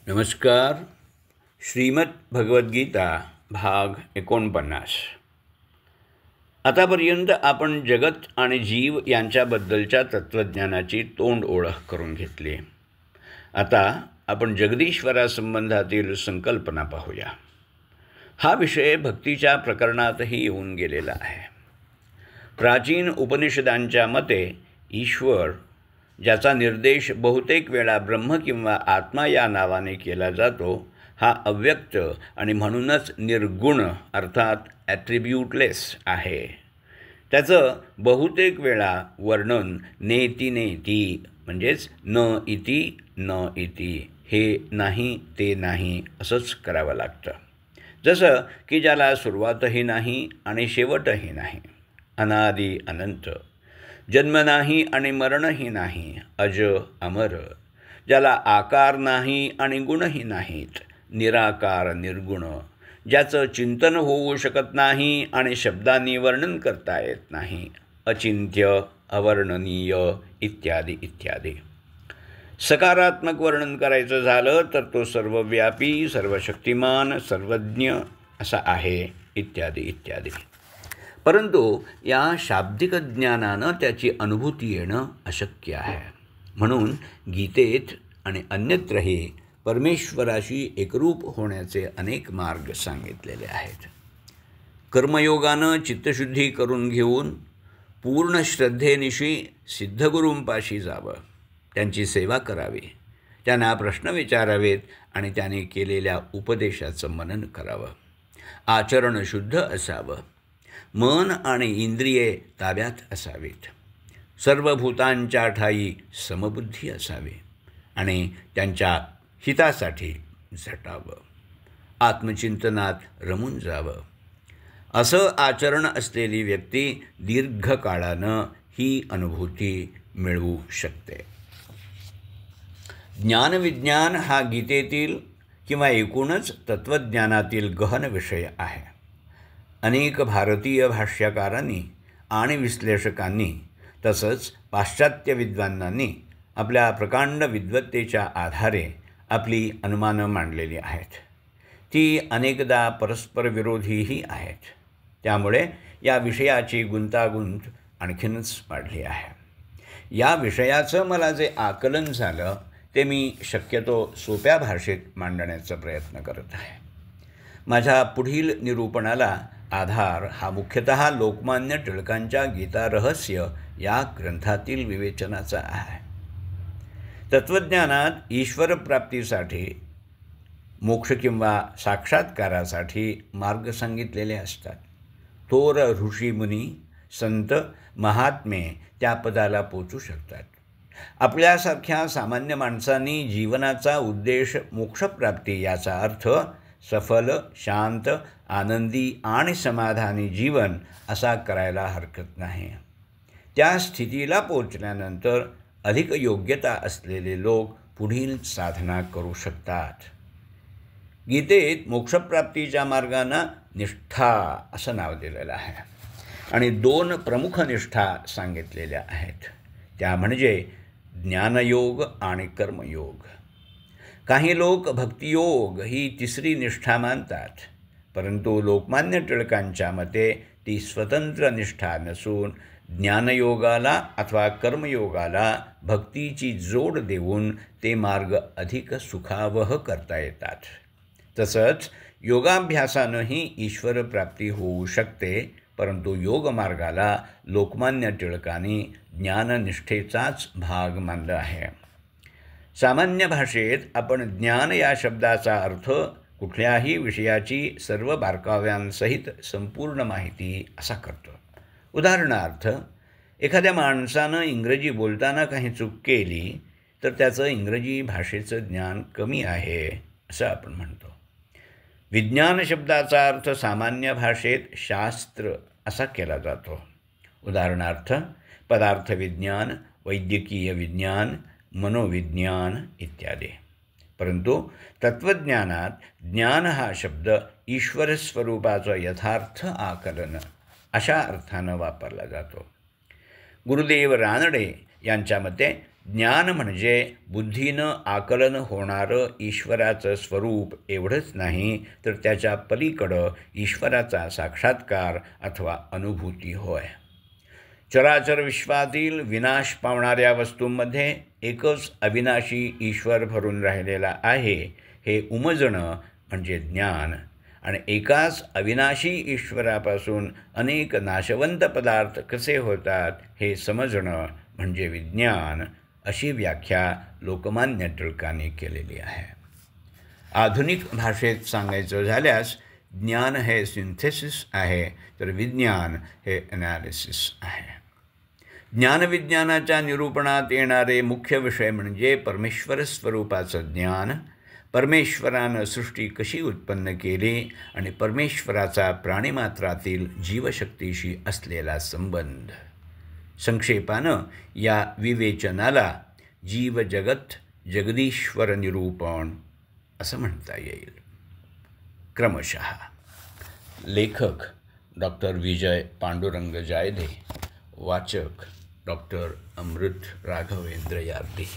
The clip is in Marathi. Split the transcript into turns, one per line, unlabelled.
नमस्कार. श्रीमद भगवद्गीता भाग 49. आतापर्यंत आपण जगत आणि जीव यांच्याबद्दलच्या तत्त्वज्ञानाची तोंड ओळख करून घेतली. आता आपण जगदीश्वरासंबंधातील संकल्पना पाहूया. हा विषय भक्तीच्या प्रकरणातही येऊन गेलेला आहे. प्राचीन उपनिषदांच्या मते ईश्वर, ज्याचा निर्देश बहुतेक वेळा ब्रह्म किंवा आत्मा या नावाने केला जातो, हा अव्यक्त आणि म्हणूनच निर्गुण अर्थात ॲट्रिब्यूटलेस आहे. त्याचं बहुतेक वेळा वर्णन नेती नेती म्हणजेच न इति न इति, हे नाही ते नाही असंच करावं लागतं. जसं की ज्याला सुरुवातही नाही आणि शेवटही नाही, अनादि अनंत, जन्म नाही आणि मरणही नाही, अज अमर, ज्याला आकार नाही आणि गुणही नाहीत, निराकार निर्गुण, ज्याचं चिंतन होऊ शकत नाही आणि शब्दांनी वर्णन करता येत नाही, अचिंत्य, अवर्णनीय इत्यादी इत्यादी. सकारात्मक वर्णन करायचं झालं तर तो सर्वव्यापी, सर्वशक्तिमान, सर्वज्ञ असा आहे इत्यादी इत्यादी. परंतु या शाब्दिक ज्ञानानं त्याची अनुभूती येणं अशक्य आहे. म्हणून गीतेत आणि अन्यत्रही परमेश्वराशी एकरूप होण्याचे अनेक मार्ग सांगितलेले आहेत. कर्मयोगानं चित्तशुद्धी करून घेऊन पूर्ण श्रद्धेनिशी सिद्धगुरूंपाशी जावं, त्यांची सेवा करावी, त्यांना प्रश्न विचारावेत आणि त्याने केलेल्या उपदेशाचं मनन करावं. आचरण शुद्ध असावं, मन आणि इंद्रिये ताब्यात असावीत, सर्व भूतांच्या ठायी समबुद्धी असावी आणि त्यांच्या हितासाठी झटावं, आत्मचिंतनात रमून जावं. असं आचरण असलेली व्यक्ती दीर्घकाळानं ही अनुभूती मिळवू शकते. ज्ञानविज्ञान हा गीतेतील किंवा एकूणच तत्त्वज्ञानातील गहन विषय आहे. अनेक भारतीय भाष्यकारांनी आणि विश्लेषकांनी तसंच पाश्चात्य विद्वानांनी आपल्या प्रकांड विद्वत्तेच्या आधारे आपली अनुमानं मांडलेली आहेत. ती अनेकदा परस्पर विरोधीही आहेत. त्यामुळे या विषयाची गुंतागुंत आणखीनच वाढली आहे. या विषयाचं मला जे आकलन झालं ते मी शक्यतो सोप्या भाषेत मांडण्याचा प्रयत्न करत आहे. माझ्या पुढील निरूपणाला आधार हा मुख्यतः लोकमान्य टिळकांच्या गीता रहस्य या ग्रंथातील विवेचनाचा आहे. तत्त्वज्ञानात ईश्वरप्राप्तीसाठी, मोक्ष किंवा साक्षात्कारासाठी मार्ग सांगितलेले असतात. थोर ऋषीमुनी, संत, महात्मे त्या पदाला पोचू शकतात. आपल्यासारख्या सामान्य माणसांनी जीवनाचा उद्देश मोक्षप्राप्ती याचा अर्थ सफल, शांत, आनंदी आणि समाधानी जीवन असा करायला हरकत नाही. त्या स्थितीला पोचल्यानंतर अधिक योग्यता असलेले लोक पुढील साधना करू शकतात. गीतेत मोक्षप्राप्तीच्या मार्गांना निष्ठा असं नाव दिलेलं आहे आणि 2 प्रमुख निष्ठा सांगितलेल्या आहेत. त्या म्हणजे ज्ञानयोग आणि कर्मयोग. काही लोक भक्तियोग ही तिसरी निष्ठा मानतात, परंतु लोकमान्य टिळकांच्या मते ती स्वतंत्र निष्ठा नसून ज्ञानयोगाला अथवा कर्मयोगाला भक्तीची जोड देऊन ते मार्ग अधिक सुखावह करता येतात. तसंच योगाभ्यासानंही ईश्वरप्राप्ती होऊ शकते, परंतु योगमार्गाला लोकमान्य टिळकांनी ज्ञाननिष्ठेचाच भाग मानला आहे. सामान्य भाषेत आपण ज्ञान या शब्दाचा अर्थ कुठल्याही विषयाची सर्व बारकाव्यांसहित संपूर्ण माहिती असा करतो. उदाहरणार्थ, एखाद्या माणसानं इंग्रजी बोलताना काही चूक केली तर त्याचं इंग्रजी भाषेचं ज्ञान कमी आहे असं आपण म्हणतो. विज्ञान शब्दाचा अर्थ सामान्य भाषेत शास्त्र असा केला जातो. उदाहरणार्थ, पदार्थविज्ञान, वैद्यकीय विज्ञान, मनोविज्ञान इत्यादी. परंतु तत्त्वज्ञानात ज्ञान हा शब्द ईश्वरस्वरूपाचं यथार्थ आकलन अशा अर्थानं वापरला जातो. गुरुदेव रानडे यांच्या मते ज्ञान म्हणजे बुद्धीनं आकलन होणारं ईश्वराचं स्वरूप एवढंच नाही, तर त्याच्या पलीकडं ईश्वराचा साक्षात्कार अथवा अनुभूती होय. चराचर विश्वातील विनाश पावणाऱ्या वस्तूंमध्ये एकच अविनाशी ईश्वर भरून राहिलेला आहे हे उमजणं म्हणजे ज्ञान, आणि एकाच अविनाशी ईश्वरापासून अनेक नाशवंत पदार्थ कसे होतात हे समजणं म्हणजे विज्ञान, अशी व्याख्या लोकमान्य टिळकांनी केलेली आहे. आधुनिक भाषेत सांगायचं झाल्यास ज्ञान हे सिंथेसिस आहे, तर विज्ञान हे ॲनालिसिस आहे. ज्ञानविज्ञानाच्या निरूपणात येणारे मुख्य विषय म्हणजे परमेश्वर स्वरूपाचं ज्ञान, परमेश्वरानं सृष्टी कशी उत्पन्न केली आणि परमेश्वराचा प्राणिमात्रातील जीवशक्तीशी असलेला संबंध. संक्षेपानं या विवेचनाला जीवजगत जगदीश्वर निरूपण असं म्हणता येईल. क्रमशः लेखक डॉक्टर विजय पांडुरंग जायदे, वाचक डॉक्टर अमृत राघवेंद्र यार्डी.